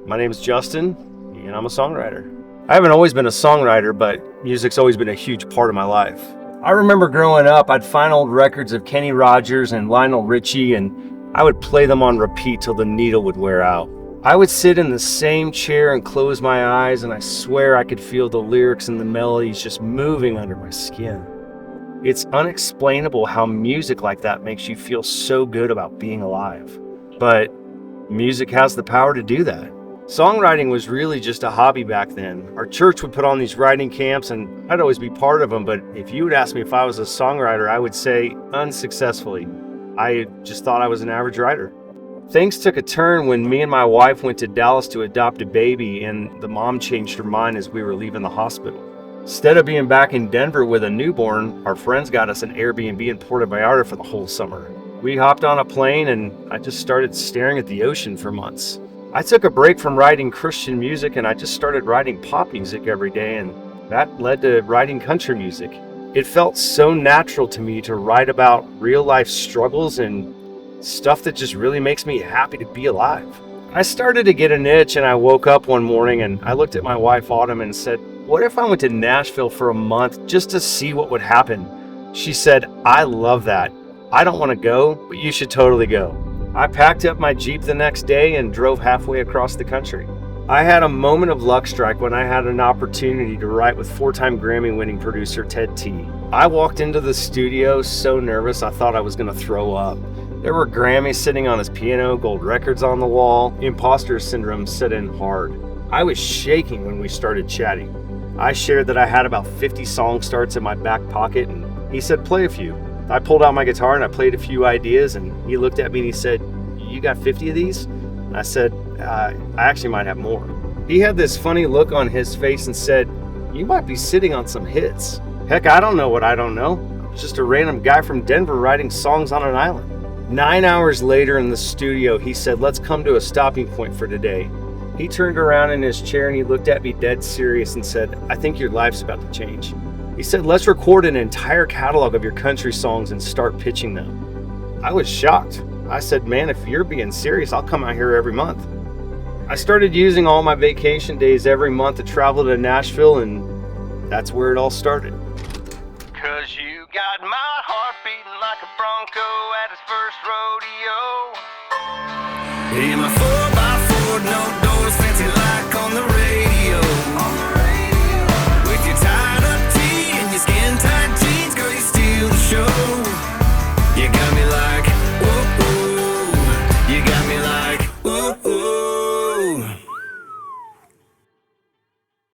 My name is Justin, and I'm a songwriter. I haven't always been a songwriter, but music's always been a huge part of my life. I remember growing up, I'd find old records of Kenny Rogers and Lionel Richie, and I would play them on repeat till the needle would wear out. I would sit in the same chair and close my eyes, and I swear I could feel the lyrics and the melodies just moving under my skin. It's unexplainable how music like that makes you feel so good about being alive. But music has the power to do that. Songwriting was really just a hobby back then. Our church would put on these writing camps and I'd always be part of them, but if you would ask me if I was a songwriter, I would say unsuccessfully. I just thought I was an average writer. Things took a turn when me and my wife went to Dallas to adopt a baby, and the mom changed her mind as we were leaving the hospital. Instead of being back in Denver with a newborn, our friends got us an Airbnb in Puerto Vallarta for the whole summer. We hopped on a plane and I just started staring at the ocean for months. I took a break from writing Christian music and I just started writing pop music every day, and that led to writing country music. It felt so natural to me to write about real life struggles and stuff that just really makes me happy to be alive. I started to get an itch, and I woke up one morning and I looked at my wife Autumn and said, "What if I went to Nashville for a month just to see what would happen?" She said, "I love that. I don't want to go, but you should totally go." I packed up my Jeep the next day and drove halfway across the country. I had a moment of luck strike when I had an opportunity to write with four-time Grammy-winning producer Ted T. I walked into the studio so nervous I thought I was going to throw up. There were Grammys sitting on his piano, gold records on the wall. Imposter syndrome set in hard. I was shaking when we started chatting. I shared that I had about 50 song starts in my back pocket, and he said, "Play a few." I pulled out my guitar and I played a few ideas, and he looked at me and he said, "You got 50 of these?" And I said, I actually might have more. He had this funny look on his face and said, "You might be sitting on some hits." Heck, I don't know what I don't know. I'm just a random guy from Denver writing songs on an island. 9 hours later in the studio, he said, "Let's come to a stopping point for today." He turned around in his chair and he looked at me dead serious and said, "I think your life's about to change." He said, "Let's record an entire catalog of your country songs and start pitching them." I was shocked. I said, "Man, if you're being serious, I'll come out here every month." I started using all my vacation days every month to travel to Nashville, and that's where it all started. 'Cause you got my heart beating like a bronco at its first rodeo. In my